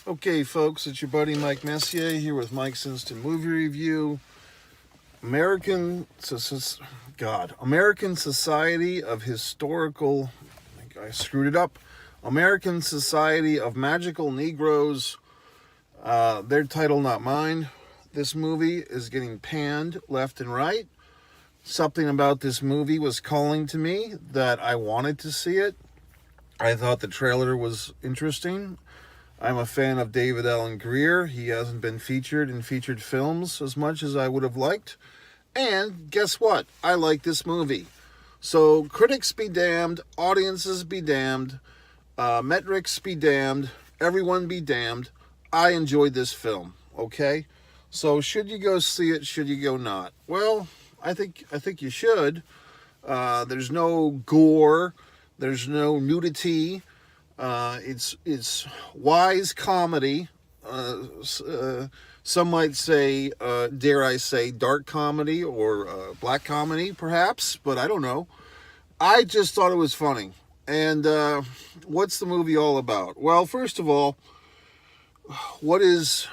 Okay, folks, it's your buddy Mike Messier here with Mike's Instant Movie Review. American Society of Historical, I think I screwed it up. American Society of Magical Negroes. Their title, not mine. This movie is getting panned left and right. Something about this movie was calling to me that I wanted to see it. I thought the trailer was interesting. I'm a fan of David Allen Greer. He hasn't been featured in featured films as much as I would have liked. And guess what? I like this movie. So critics be damned, audiences be damned, metrics be damned, everyone be damned. I enjoyed this film, okay? So should you go see it? Should you go not? Well, I think you should. There's no gore. There's no nudity. It's wise comedy. Some might say, dare I say, dark comedy or black comedy, perhaps, but I don't know. I just thought it was funny. And what's the movie all about? Well, first of all, what is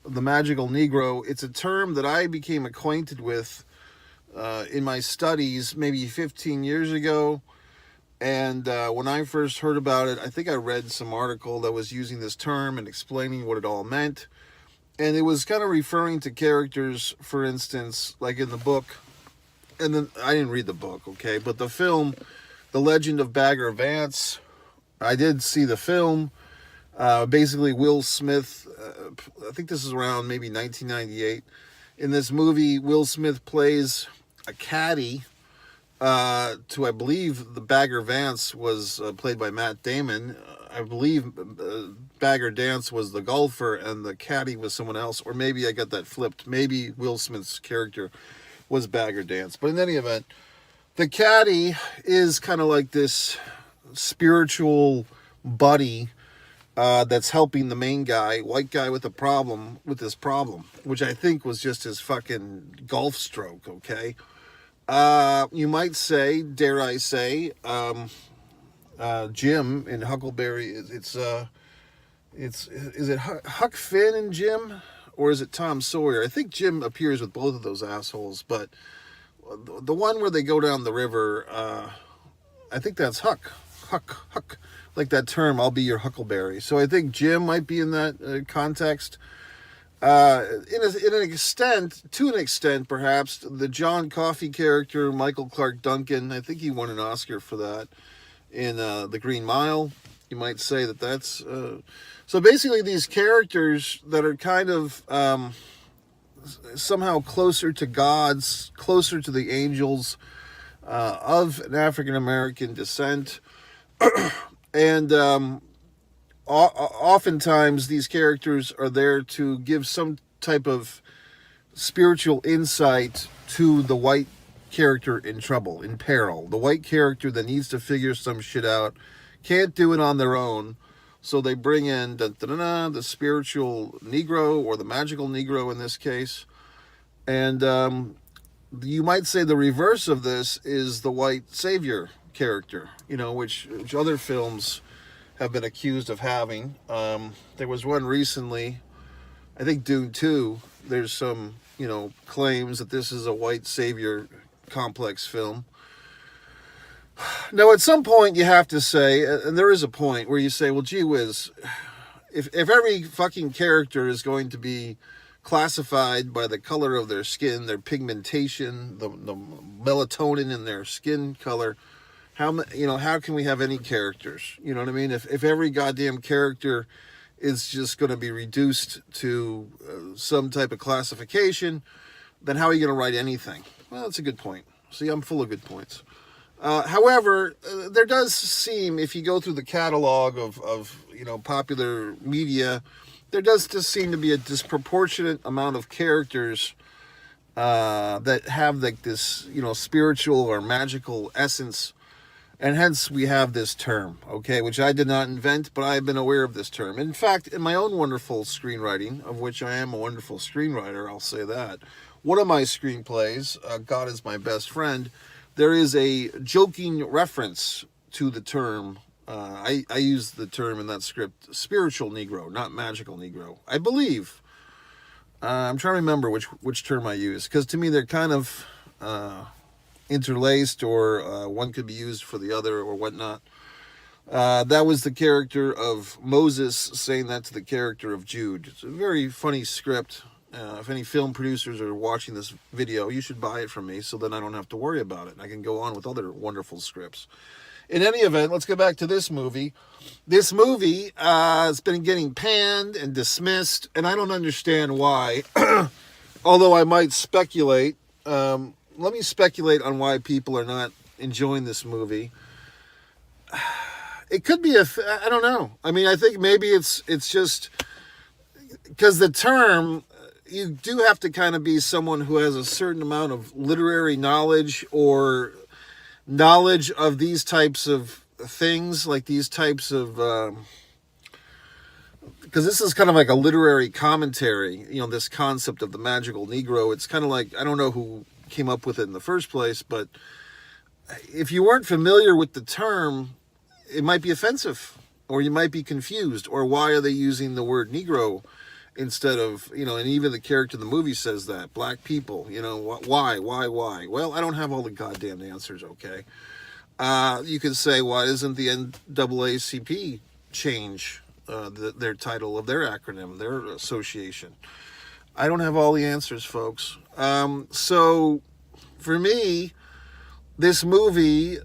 the magical Negro? It's a term that I became acquainted with in my studies maybe 15 years ago. And when I first heard about it, I think I read some article that was using this term and explaining what it all meant. And it was kind of referring to characters, for instance, like in the book. And then I didn't read the book, okay? But the film, The Legend of Bagger Vance, I did see the film. Basically, Will Smith, I think this is around maybe 1998. In this movie, Will Smith plays a caddy to, I believe, the Bagger Vance was played by Matt Damon. I believe Bagger Dance was the golfer and the caddy was someone else. Or maybe I got that flipped. Maybe Will Smith's character was Bagger Dance. But in any event, the caddy is kind of like this spiritual buddy that's helping the main guy, white guy with this problem, which I think was just his fucking golf stroke, okay? You might say, dare I say, Jim in Huckleberry. Is it Huck Finn and Jim, or is it Tom Sawyer? I think Jim appears with both of those assholes, but the one where they go down the river, I think that's Huck, like that term. I'll be your Huckleberry. So I think Jim might be in that context. To an extent, perhaps, the John Coffey character, Michael Clark Duncan, I think he won an Oscar for that in The Green Mile. You might say that's... So basically these characters that are kind of somehow closer to gods, closer to the angels of an African-American descent, and... oftentimes these characters are there to give some type of spiritual insight to the white character in trouble, in peril. The white character that needs to figure some shit out, can't do it on their own, so they bring in the spiritual Negro, or the magical Negro in this case. And you might say the reverse of this is the white savior character, which other films have been accused of having. There was one recently, I think Dune 2, there's some, claims that this is a white savior complex film. Now, at some point you have to say, and there is a point where you say, well, gee whiz, if every fucking character is going to be classified by the color of their skin, their pigmentation, the melatonin in their skin color, how can we have any characters? You know what I mean? If every goddamn character is just going to be reduced to some type of classification, then how are you going to write anything? Well, that's a good point. See, I'm full of good points. However, there does seem, if you go through the catalog of popular media, there does just seem to be a disproportionate amount of characters that have like this, spiritual or magical essence. And hence we have this term, okay, which I did not invent, but I have been aware of this term. In fact, in my own wonderful screenwriting, of which I am a wonderful screenwriter, I'll say that, one of my screenplays, God is My Best Friend, there is a joking reference to the term I use the term in that script spiritual Negro, not magical Negro. I believe. I'm trying to remember which term I use, because to me they're kind of interlaced, or one could be used for the other, or whatnot. That was the character of Moses saying that to the character of Jude. It's a very funny script. If any film producers are watching this video, you should buy it from me, so then I don't have to worry about it. And I can go on with other wonderful scripts. In any event, let's get back to this movie. This movie has been getting panned and dismissed, and I don't understand why. Although I might speculate. Let me speculate on why people are not enjoying this movie. It could be I don't know. I mean, I think maybe it's just because the term, you do have to kind of be someone who has a certain amount of literary knowledge, or knowledge of these types of things, like these types of, because this is kind of like a literary commentary, this concept of the magical Negro. It's kind of like, I don't know who came up with it in the first place, but if you weren't familiar with the term, it might be offensive, or you might be confused, or why are they using the word Negro instead of, and even the character in the movie says that, black people, why? Well, I don't have all the goddamn answers, okay? You could say, why isn't the NAACP change their title of their acronym, their association? I don't have all the answers, folks. So, for me, this movie,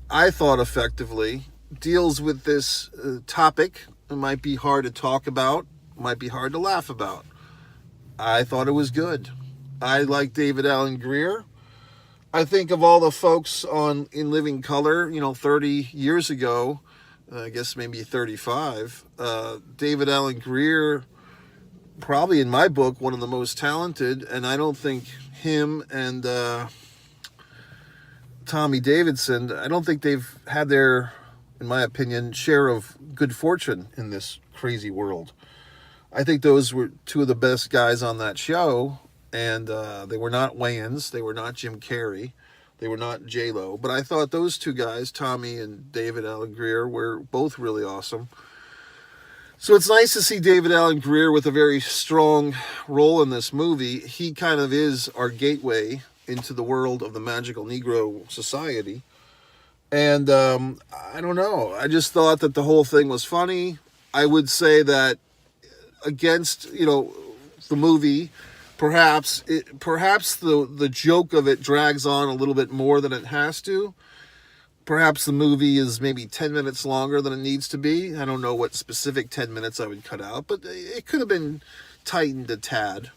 I thought effectively deals with this topic. It might be hard to talk about, might be hard to laugh about. I thought it was good. I like David Alan Grier. I think of all the folks in Living Color, 30 years ago, I guess maybe 35, David Alan Grier, probably in my book, one of the most talented, and I don't think him and Tommy Davidson, I don't think they've had their, in my opinion, share of good fortune in this crazy world. I think those were two of the best guys on that show, and they were not Wayans, they were not Jim Carrey, they were not J-Lo, but I thought those two guys, Tommy and David Alan Grier, were both really awesome. So it's nice to see David Alan Grier with a very strong role in this movie. He kind of is our gateway into the world of the magical Negro society. And I don't know. I just thought that the whole thing was funny. I would say that against, the movie, perhaps the joke of it drags on a little bit more than it has to. Perhaps the movie is maybe 10 minutes longer than it needs to be. I don't know what specific 10 minutes I would cut out, but it could have been tightened a tad.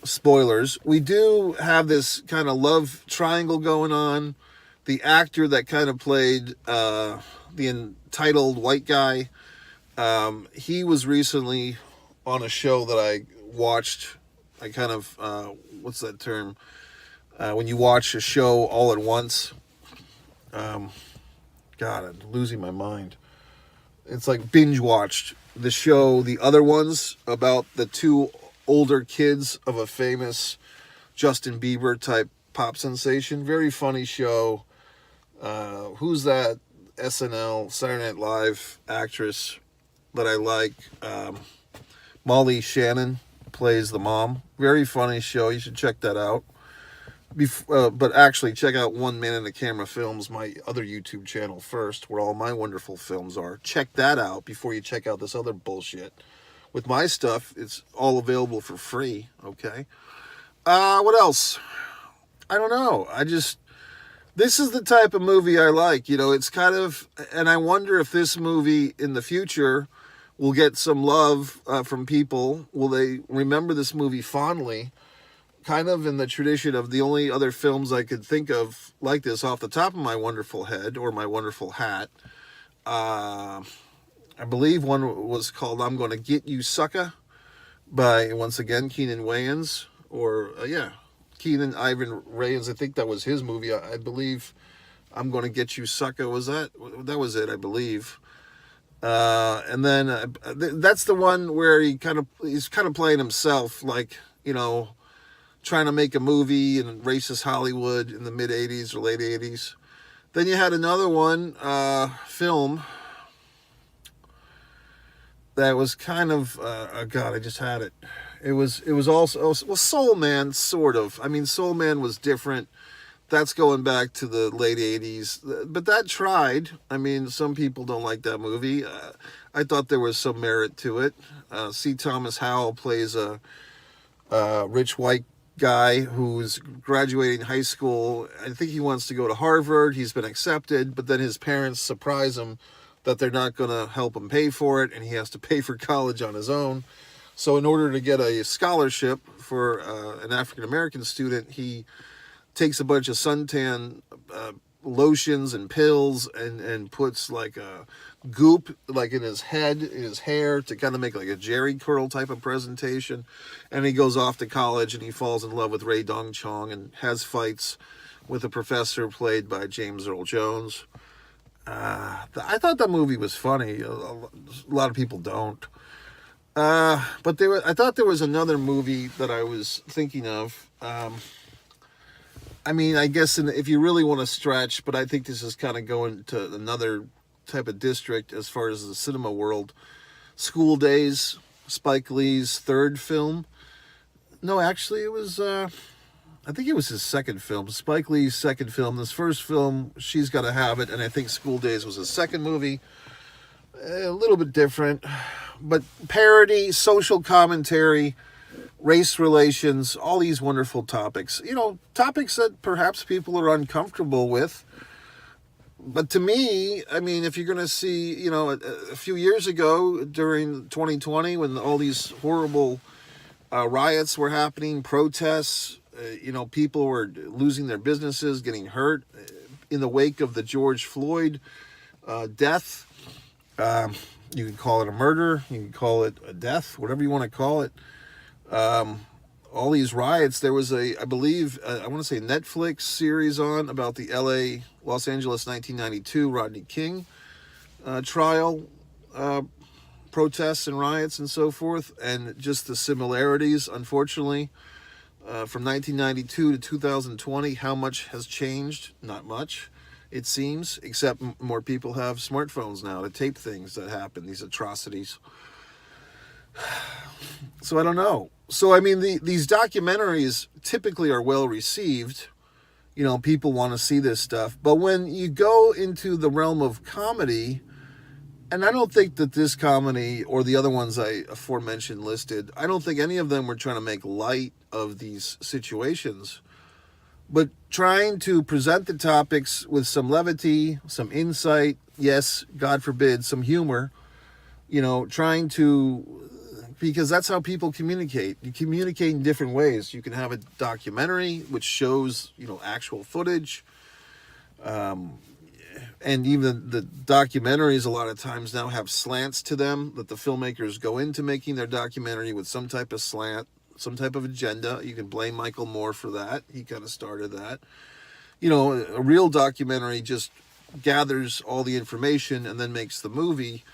Spoilers. We do have this kind of love triangle going on. The actor that kind of played the entitled white guy, he was recently on a show that I watched. I kind of, what's that term? When you watch a show all at once. God, I'm losing my mind. It's like binge watched the show, The Other Ones, about the two older kids of a famous Justin Bieber type pop sensation. Very funny show. Who's that SNL, Saturday Night Live actress that I like? Molly Shannon plays the mom. Very funny show. You should check that out. But actually, check out One Man in the Camera Films, my other YouTube channel first, where all my wonderful films are. Check that out before you check out this other bullshit. With my stuff, it's all available for free, okay? What else? I don't know. This is the type of movie I like. It's kind of, and I wonder if this movie in the future will get some love from people. Will they remember this movie fondly? Kind of in the tradition of the only other films I could think of like this off the top of my wonderful head, or my wonderful hat. I believe one was called I'm Gonna Get You Sucker, by, once again, Keenan Wayans. Keenan Ivan Wayans. I think that was his movie. I believe I'm Gonna Get You Sucker. That was it, I believe. And then that's the one where he's kind of playing himself, like, trying to make a movie in racist Hollywood in the mid 80s or late 80s. Then you had another one, film, that was kind of, oh God, I just had it. It was also, well, Soul Man, sort of. I mean, Soul Man was different. That's going back to the late 80s. But that tried. I mean, some people don't like that movie. I thought there was some merit to it. C. Thomas Howell plays a rich white guy who's graduating high school. I think he wants to go to Harvard. He's been accepted, but then his parents surprise him that they're not going to help him pay for it, and he has to pay for college on his own. So in order to get a scholarship for an African-American student, he takes a bunch of suntan lotions and pills and puts like a goop like in his head, in his hair, to kind of make like a Jerry curl type of presentation. And he goes off to college and he falls in love with Ray Dong Chong and has fights with a professor played by James Earl Jones. I thought that movie was funny. A lot of people don't. But I thought there was another movie that I was thinking of. I mean, I guess if you really want to stretch, but I think this is kind of going to another type of district as far as the cinema world. School Days, Spike Lee's third film. No, actually, it was, I think it was his second film. Spike Lee's second film. This first film, She's Gotta Have It, and I think School Days was his second movie. A little bit different, but parody, social commentary, race relations, all these wonderful topics. You know, topics that perhaps people are uncomfortable with. But to me, I mean, if you're going to see, you know, a few years ago during 2020 when all these horrible riots were happening, protests, you know, people were losing their businesses, getting hurt in the wake of the George Floyd death. You can call it a murder, you can call it a death, whatever you want to call it. All these riots, there was I believe, I want to say Netflix series on about the Los Angeles 1992 Rodney King trial, protests and riots and so forth, and just the similarities, unfortunately, from 1992 to 2020, how much has changed? Not much, it seems, except more people have smartphones now to tape things that happen, these atrocities. So I don't know. So I mean, these documentaries typically are well received. You know, people want to see this stuff. But when you go into the realm of comedy, and I don't think that this comedy or the other ones I aforementioned listed, I don't think any of them were trying to make light of these situations, but trying to present the topics with some levity, some insight, yes, God forbid, some humor, you know, trying to, because that's how people communicate. You communicate in different ways. You can have a documentary which shows, you know, actual footage. And even the documentaries a lot of times now have slants to them that the filmmakers go into making their documentary with some type of slant, some type of agenda. You can blame Michael Moore for that. He kind of started that. You know, a real documentary just gathers all the information and then makes the movie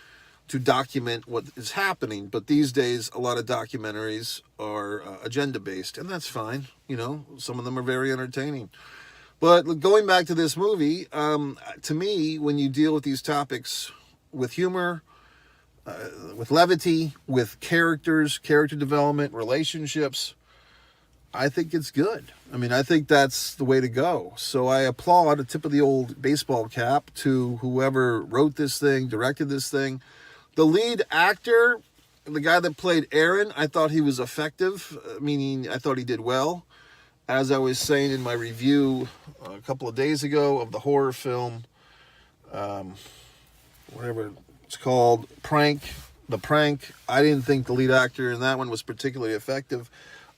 to document what is happening. But these days, a lot of documentaries are agenda-based, and that's fine. You know, some of them are very entertaining. But going back to this movie, to me, when you deal with these topics with humor, with levity, with characters, character development, relationships, I think it's good. I mean, I think that's the way to go. So I applaud a tip of the old baseball cap to whoever wrote this thing, directed this thing. The lead actor, the guy that played Aaron, I thought he was effective, meaning I thought he did well. As I was saying in my review a couple of days ago of the horror film, whatever it's called, The Prank, I didn't think the lead actor in that one was particularly effective.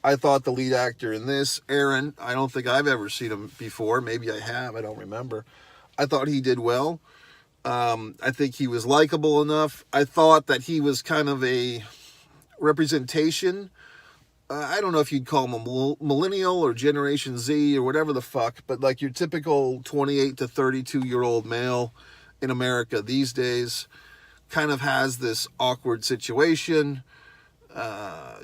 I thought the lead actor in this, Aaron, I don't think I've ever seen him before. Maybe I have, I don't remember. I thought he did well. I think he was likable enough. I thought that he was kind of a representation. I don't know if you'd call him a millennial or Generation Z or whatever the fuck, but like your typical 28 to 32-year-old male in America these days kind of has this awkward situation.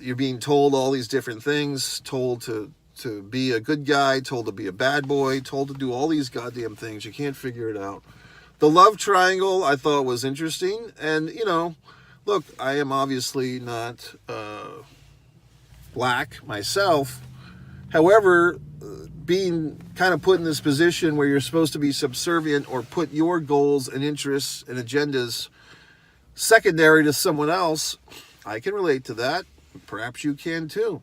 You're being told all these different things, told to to be a good guy, told to be a bad boy, told to do all these goddamn things. You can't figure it out. The love triangle I thought was interesting. And, look, I am obviously not black myself. However, being kind of put in this position where you're supposed to be subservient or put your goals and interests and agendas secondary to someone else, I can relate to that. Perhaps you can too.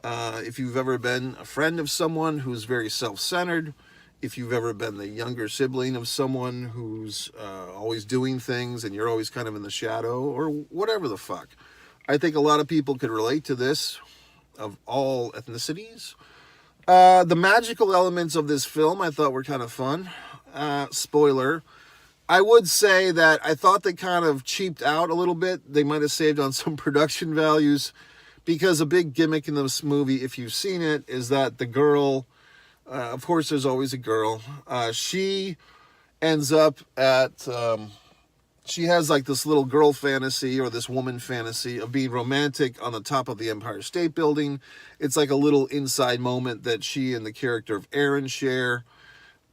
If you've ever been a friend of someone who's very self-centered, if you've ever been the younger sibling of someone who's always doing things and you're always kind of in the shadow, or whatever the fuck. I think a lot of people could relate to this, of all ethnicities. The magical elements of this film I thought were kind of fun. Spoiler. I would say that I thought they kind of cheaped out a little bit. They might have saved on some production values, because a big gimmick in this movie, if you've seen it, is that the girl, of course there's always a girl, she ends up at, she has like this little girl fantasy, or this woman fantasy, of being romantic on the top of the Empire State Building. It's like a little inside moment that she and the character of Aaron share.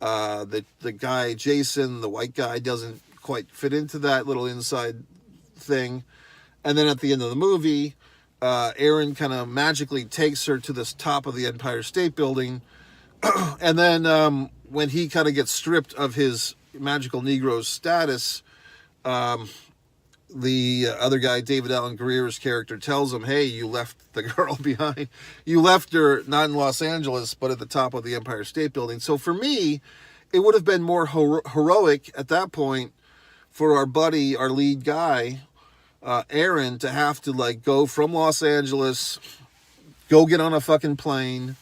The guy, Jason, the white guy, doesn't quite fit into that little inside thing. And then at the end of the movie, Aaron kind of magically takes her to this top of the Empire State Building. And then when he kind of gets stripped of his magical Negroes status, the other guy, David Allen Greer's character, tells him, hey, you left the girl behind. You left her not in Los Angeles, but at the top of the Empire State Building. So for me, it would have been more heroic at that point for our buddy, our lead guy, Aaron, to have to like go from Los Angeles, go get on a fucking plane,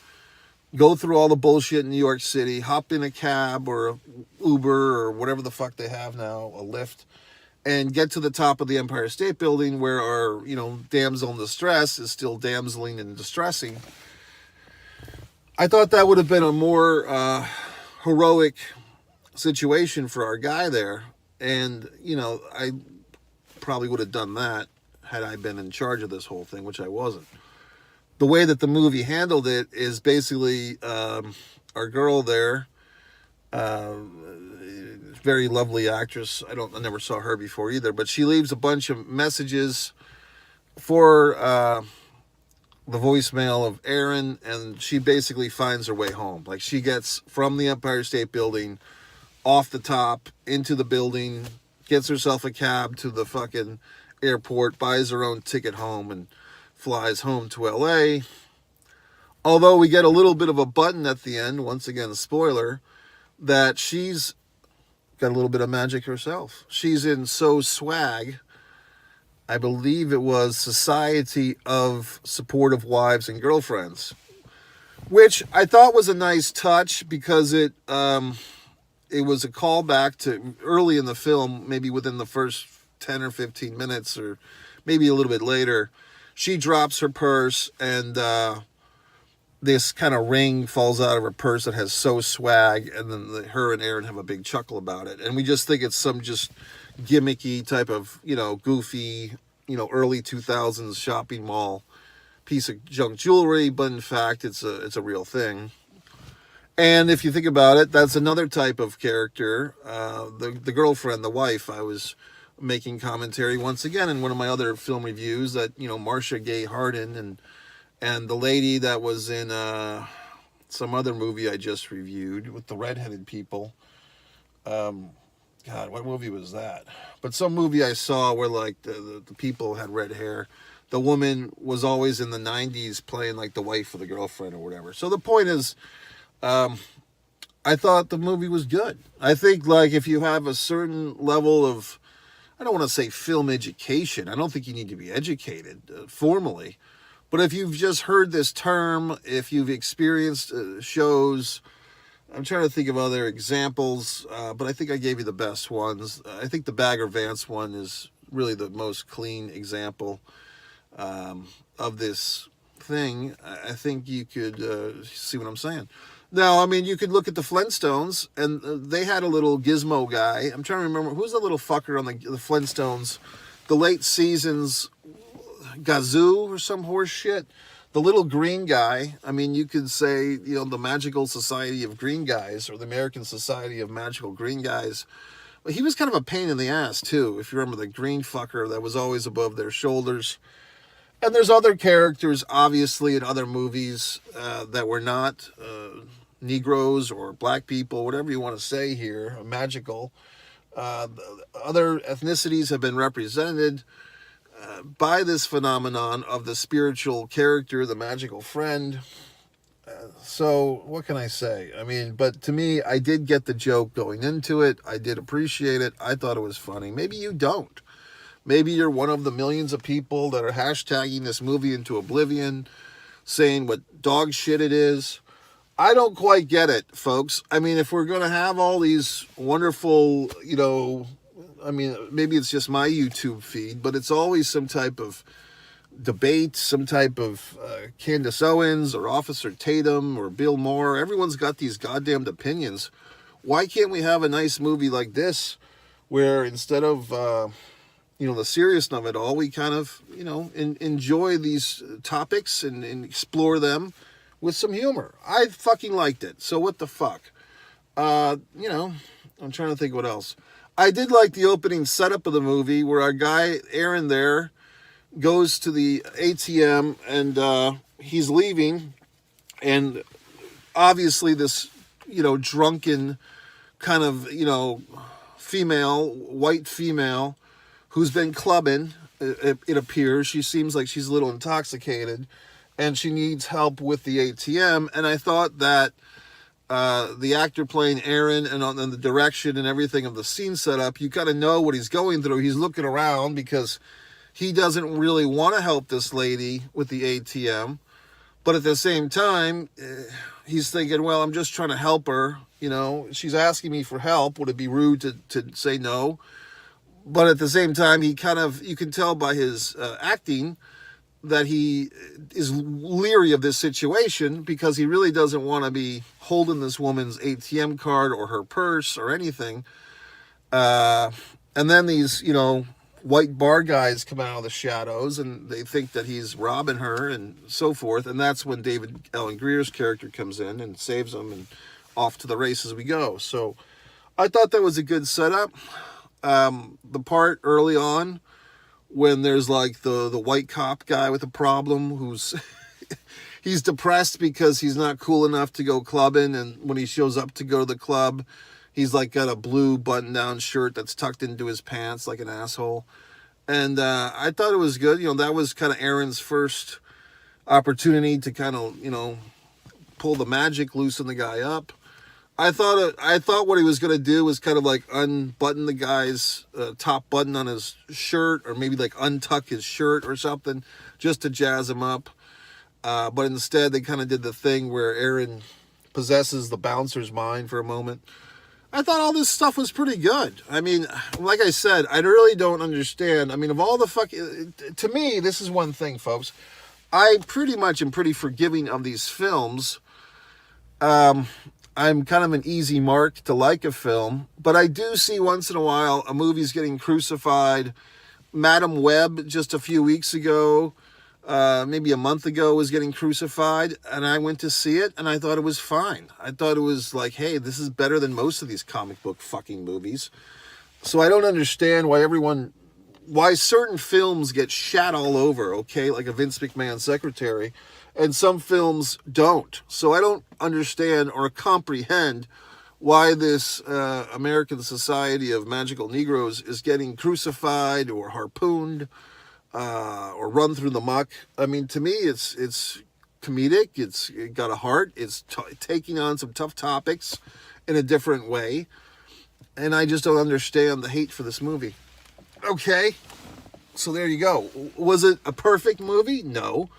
go through all the bullshit in New York City, hop in a cab or a Uber or whatever the fuck they have now, a Lyft, and get to the top of the Empire State Building, where our, damsel in distress is still damseling and distressing. I thought that would have been a more heroic situation for our guy there. And, I probably would have done that had I been in charge of this whole thing, which I wasn't. The way that the movie handled it is basically our girl there, very lovely actress. I never saw her before either, but she leaves a bunch of messages for the voicemail of Aaron, and she basically finds her way home. Like, she gets from the Empire State Building off the top into the building, gets herself a cab to the fucking airport, buys her own ticket home, and flies home to LA. Although we get a little bit of a button at the end, once again, spoiler, that she's got a little bit of magic herself. She's in So Swag. I believe it was Society of Supportive Wives and Girlfriends, which I thought was a nice touch, because it was a callback to early in the film, maybe within the first 10 or 15 minutes, or maybe a little bit later. She drops her purse, and this kind of ring falls out of her purse that has So Swag, and then her and Aaron have a big chuckle about it. And we just think it's some just gimmicky type of, goofy, early 2000s shopping mall piece of junk jewelry, but in fact, it's a real thing. And if you think about it, that's another type of character, the girlfriend, the wife. I was making commentary once again in one of my other film reviews that, Marcia Gay Harden and the lady that was in some other movie I just reviewed with the redheaded people. God, what movie was that? But some movie I saw where like the people had red hair. The woman was always in the 90s playing like the wife of the girlfriend or whatever. So the point is, I thought the movie was good. I think like if you have a certain level of, I don't want to say film education. I don't think you need to be educated formally. But if you've just heard this term, if you've experienced shows, I'm trying to think of other examples, but I think I gave you the best ones. I think the Bagger Vance one is really the most clean example of this thing. I think you could see what I'm saying. Now, I mean, you could look at the Flintstones, and they had a little gizmo guy. I'm trying to remember, who's the little fucker on the Flintstones? The late seasons, Gazoo or some horse shit. The little green guy, I mean, you could say, the Magical Society of Green Guys or the American Society of Magical Green Guys. But he was kind of a pain in the ass, too, if you remember the green fucker that was always above their shoulders. And there's other characters, obviously, in other movies that were not Negroes or black people, whatever you want to say here, magical. Other ethnicities have been represented by this phenomenon of the spiritual character, the magical friend. So what can I say? I mean, but to me, I did get the joke going into it. I did appreciate it. I thought it was funny. Maybe you don't. Maybe you're one of the millions of people that are hashtagging this movie into oblivion, saying what dog shit it is. I don't quite get it, folks. I mean, if we're going to have all these wonderful, I mean, maybe it's just my YouTube feed, but it's always some type of debate, some type of Candace Owens or Officer Tatum or Bill Maher. Everyone's got these goddamned opinions. Why can't we have a nice movie like this where instead of, the seriousness of it all, we kind of, enjoy these topics and explore them with some humor. I fucking liked it. So what the fuck? I'm trying to think what else. I did like the opening setup of the movie where our guy, Aaron there, goes to the ATM and he's leaving. And obviously this, drunken kind of, white female who's been clubbing, it appears. She seems like she's a little intoxicated. And she needs help with the ATM. And I thought that the actor playing Aaron and on the direction and everything of the scene setup, you got to know what he's going through. He's looking around because he doesn't really want to help this lady with the ATM. But at the same time, he's thinking, well, I'm just trying to help her. She's asking me for help. Would it be rude to say no? But at the same time, you can tell by his acting that he is leery of this situation because he really doesn't want to be holding this woman's ATM card or her purse or anything. And then these, white bar guys come out of the shadows and they think that he's robbing her and so forth. And that's when David Allen Greer's character comes in and saves them and off to the races we go. So I thought that was a good setup. The part early on when there's like the white cop guy with a problem who's he's depressed because he's not cool enough to go clubbing, and when he shows up to go to the club, he's like got a blue button-down shirt that's tucked into his pants like an asshole. And I thought it was good. That was kind of Aaron's first opportunity to kind of, pull the magic, loosen the guy up. I thought what he was going to do was kind of like unbutton the guy's top button on his shirt, or maybe like untuck his shirt or something just to jazz him up. But instead they kind of did the thing where Aaron possesses the bouncer's mind for a moment. I thought all this stuff was pretty good. I mean, like I said, I really don't understand. I mean, of all the to me, this is one thing, folks. I pretty much am pretty forgiving of these films. I'm kind of an easy mark to like a film, but I do see once in a while a movie's getting crucified. Madam Web just a few weeks ago, maybe a month ago, was getting crucified, and I went to see it, and I thought it was fine. I thought it was like, hey, this is better than most of these comic book fucking movies. So I don't understand why certain films get shat all over, okay, like a Vince McMahon secretary, and some films don't. So I don't understand or comprehend why this American Society of Magical Negroes is getting crucified or harpooned or run through the muck. I mean, to me, it's comedic. It got a heart. It's taking on some tough topics in a different way. And I just don't understand the hate for this movie. Okay, so there you go. Was it a perfect movie? No.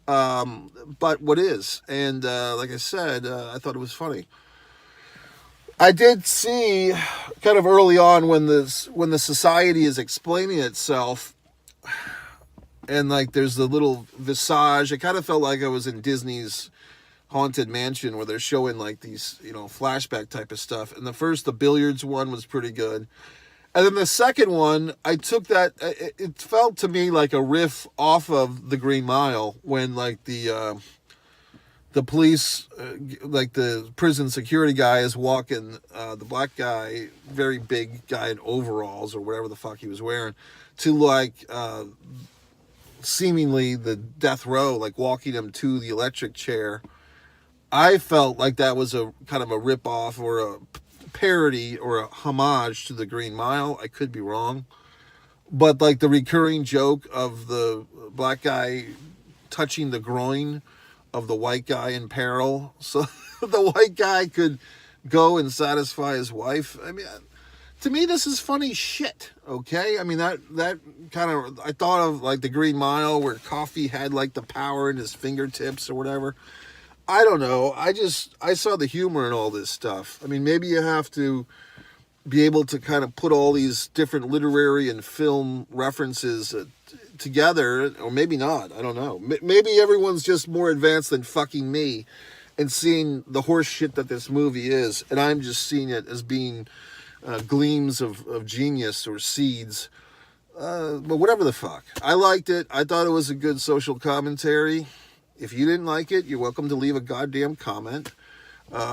But what is? And like I said, I thought it was funny. I did see kind of early on when the society is explaining itself, and like there's the little visage. It kind of felt like I was in Disney's Haunted Mansion where they're showing like these, flashback type of stuff. And the billiards one was pretty good. And then the second one, I took that. It felt to me like a riff off of The Green Mile when like the police, like the prison security guy is walking the black guy, very big guy in overalls or whatever the fuck he was wearing, to like seemingly the death row, like walking him to the electric chair. I felt like that was a kind of a rip-off or a parody or a homage to The Green Mile. I could be wrong. But like the recurring joke of the black guy touching the groin of the white guy in peril, so the white guy could go and satisfy his wife. I mean, to me, this is funny shit, okay? I mean, that kind of, I thought of like The Green Mile where Coffee had like the power in his fingertips or whatever. I don't know. I saw the humor in all this stuff. I mean, maybe you have to be able to kind of put all these different literary and film references together, or maybe not. I don't know. Maybe everyone's just more advanced than fucking me and seeing the horse shit that this movie is, and I'm just seeing it as being gleams of genius or seeds. But whatever the fuck. I liked it. I thought it was a good social commentary. If you didn't like it, you're welcome to leave a goddamn comment.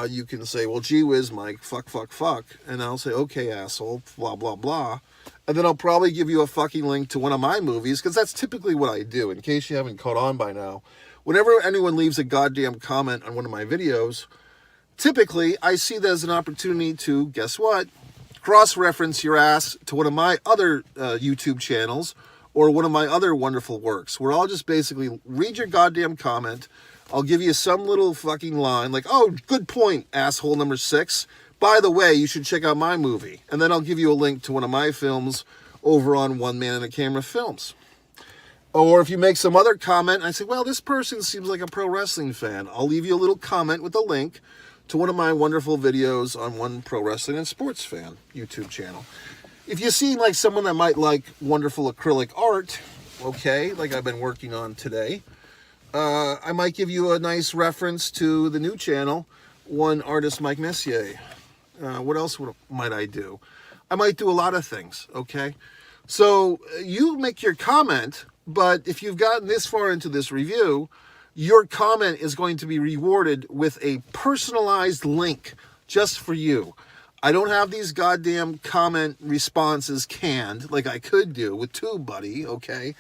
You can say, well, gee whiz, Mike, fuck. And I'll say, okay, asshole, blah, blah, blah. And then I'll probably give you a fucking link to one of my movies, because that's typically what I do, in case you haven't caught on by now. Whenever anyone leaves a goddamn comment on one of my videos, typically I see that as an opportunity to, guess what, cross-reference your ass to one of my other YouTube channels or one of my other wonderful works, where I'll just basically read your goddamn comment. I'll give you some little fucking line like, oh, good point, asshole number 6. By the way, you should check out my movie. And then I'll give you a link to one of my films over on One Man and a Camera Films. Or if you make some other comment, I say, well, this person seems like a pro wrestling fan. I'll leave you a little comment with a link to one of my wonderful videos on One Pro Wrestling and Sports Fan YouTube channel. If you seem like someone that might like wonderful acrylic art, okay, like I've been working on today, I might give you a nice reference to the new channel, One Artist Mike Messier. What else might I do? I might do a lot of things, okay? So you make your comment, but if you've gotten this far into this review, your comment is going to be rewarded with a personalized link just for you. I don't have these goddamn comment responses canned like I could do with TubeBuddy, okay?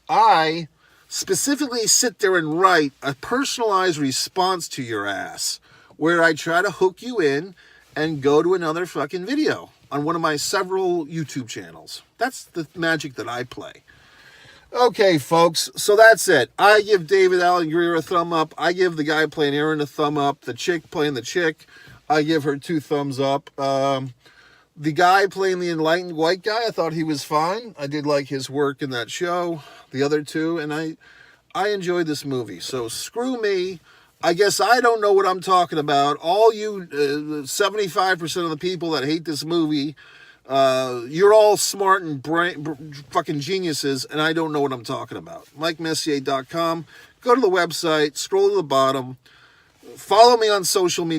I specifically sit there and write a personalized response to your ass where I try to hook you in and go to another fucking video on one of my several YouTube channels. That's the magic that I play. Okay, folks, so that's it. I give David Allen Greer a thumb up. I give the guy playing Aaron a thumb up. The chick playing the chick, I give her 2 thumbs up. The guy playing the enlightened white guy, I thought he was fine. I did like his work in that show. The other two, and I enjoyed this movie. So screw me. I guess I don't know what I'm talking about. All you 75% of the people that hate this movie, you're all smart and fucking geniuses, and I don't know what I'm talking about. MikeMessier.com. Go to the website, scroll to the bottom, follow me on social media.